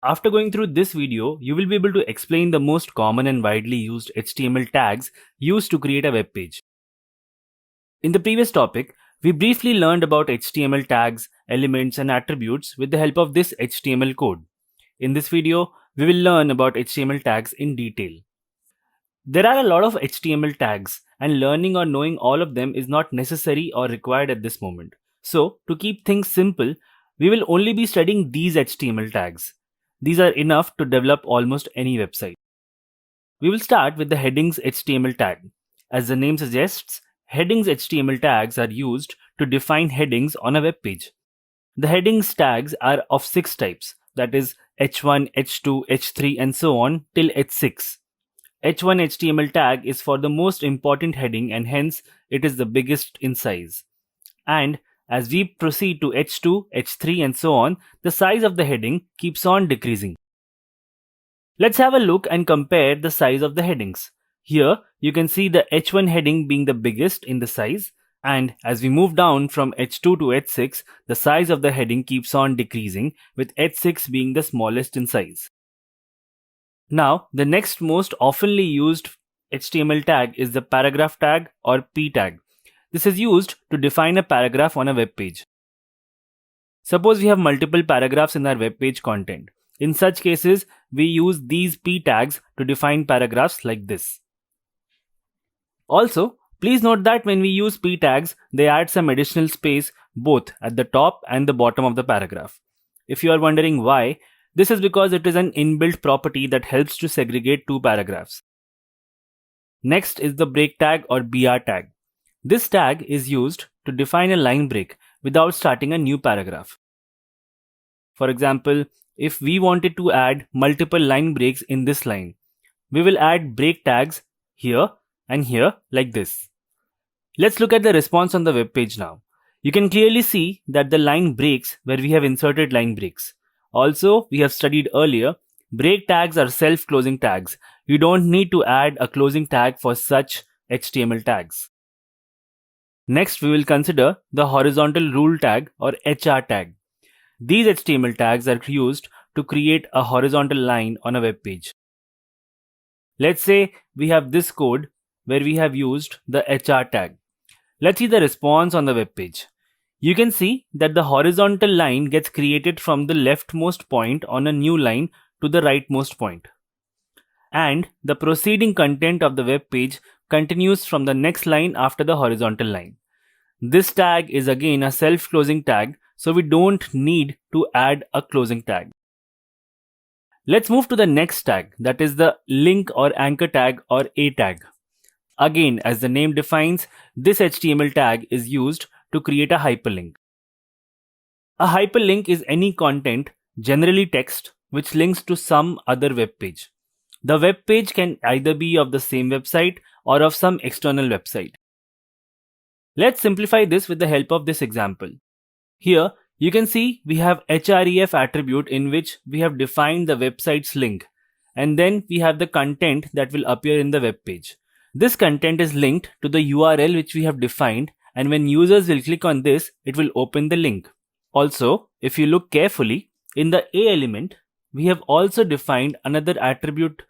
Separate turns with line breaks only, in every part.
After going through this video, you will be able to explain the most common and widely used HTML tags used to create a web page. In the previous topic, we briefly learned about HTML tags, elements, and attributes with the help of this HTML code. In this video, we will learn about HTML tags in detail. There are a lot of HTML tags, and learning or knowing all of them is not necessary or required at this moment. So, to keep things simple, we will only be studying these HTML tags. These are enough to develop almost any website. We will start with the headings HTML tag. As the name suggests, headings HTML tags are used to define headings on a web page. The headings tags are of 6 types, that is h1, h2, h3 and so on till h6. h1 HTML tag is for the most important heading and hence it is the biggest in size. And as we proceed to h2, h3 and so on, the size of the heading keeps on decreasing. Let's have a look and compare the size of the headings. Here you can see the h1 heading being the biggest in the size, and as we move down from h2 to h6, the size of the heading keeps on decreasing, with h6 being the smallest in size. Now, the next most oftenly used HTML tag is the paragraph tag or p tag. This is used to define a paragraph on a web page. Suppose we have multiple paragraphs in our web page content. In such cases, we use these p tags to define paragraphs like this. Also, please note that when we use p tags, they add some additional space both at the top and the bottom of the paragraph. If you are wondering why, this is because it is an inbuilt property that helps to segregate two paragraphs. Next is the break tag or br tag. This tag is used to define a line break without starting a new paragraph. For example, if we wanted to add multiple line breaks in this line, we will add break tags here and here like this. Let's look at the response on the web page now. You can clearly see that the line breaks where we have inserted line breaks. Also, we have studied earlier, break tags are self-closing tags. You don't need to add a closing tag for such HTML tags. Next, we will consider the horizontal rule tag or HR tag. These HTML tags are used to create a horizontal line on a web page. Let's say we have this code where we have used the HR tag. Let's see the response on the web page. You can see that the horizontal line gets created from the leftmost point on a new line to the rightmost point. And the preceding content of the web page continues from the next line after the horizontal line. This tag is again a self-closing tag, so we don't need to add a closing tag. Let's move to the next tag, that is the link or anchor tag or A tag. Again, as the name defines, this HTML tag is used to create a hyperlink. A hyperlink is any content, generally text, which links to some other web page. The web page can either be of the same website or of some external website. Let's simplify this with the help of this example. Here, you can see we have href attribute in which we have defined the website's link, and then we have the content that will appear in the web page. This content is linked to the URL which we have defined, and when users will click on this, it will open the link. Also, if you look carefully, in the A element, we have also defined another attribute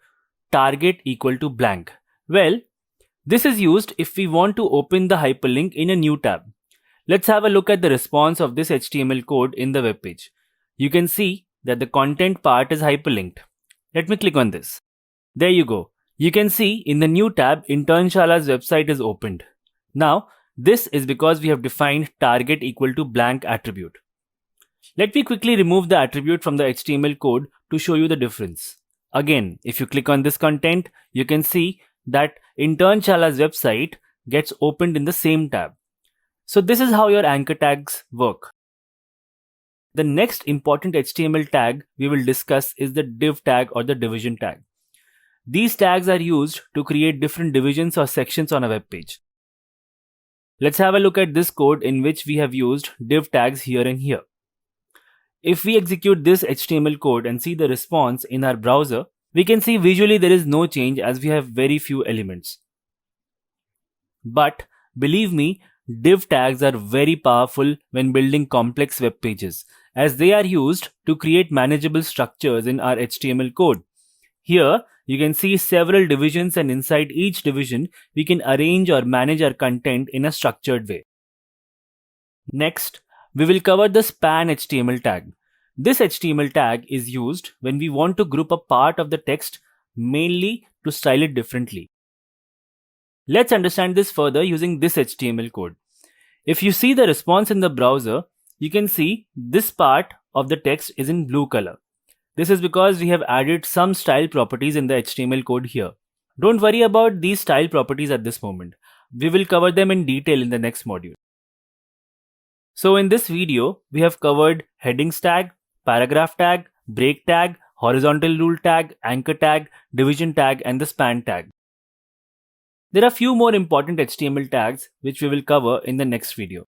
target equal to blank. Well, this is used if we want to open the hyperlink in a new tab. Let's have a look at the response of this HTML code in the web page. You can see that the content part is hyperlinked. Let me click on this. There you go. You can see in the new tab, Internshaala's website is opened. Now, this is because we have defined target equal to blank attribute. Let me quickly remove the attribute from the HTML code to show you the difference. Again, if you click on this content, you can see that Internshaala's website gets opened in the same tab. So this is how your anchor tags work. The next important HTML tag we will discuss is the div tag or the division tag. These tags are used to create different divisions or sections on a web page. Let's have a look at this code in which we have used div tags here and here. If we execute this HTML code and see the response in our browser, we can see visually there is no change as we have very few elements. But believe me, div tags are very powerful when building complex web pages, as they are used to create manageable structures in our HTML code. Here, you can see several divisions, and inside each division, we can arrange or manage our content in a structured way. Next, we will cover the span HTML tag. This HTML tag is used when we want to group a part of the text, mainly to style it differently. Let's understand this further using this HTML code. If you see the response in the browser, you can see this part of the text is in blue color. This is because we have added some style properties in the HTML code here. Don't worry about these style properties at this moment. We will cover them in detail in the next module. So in this video, we have covered headings tag, paragraph tag, break tag, horizontal rule tag, anchor tag, division tag, and the span tag. There are few more important HTML tags which we will cover in the next video.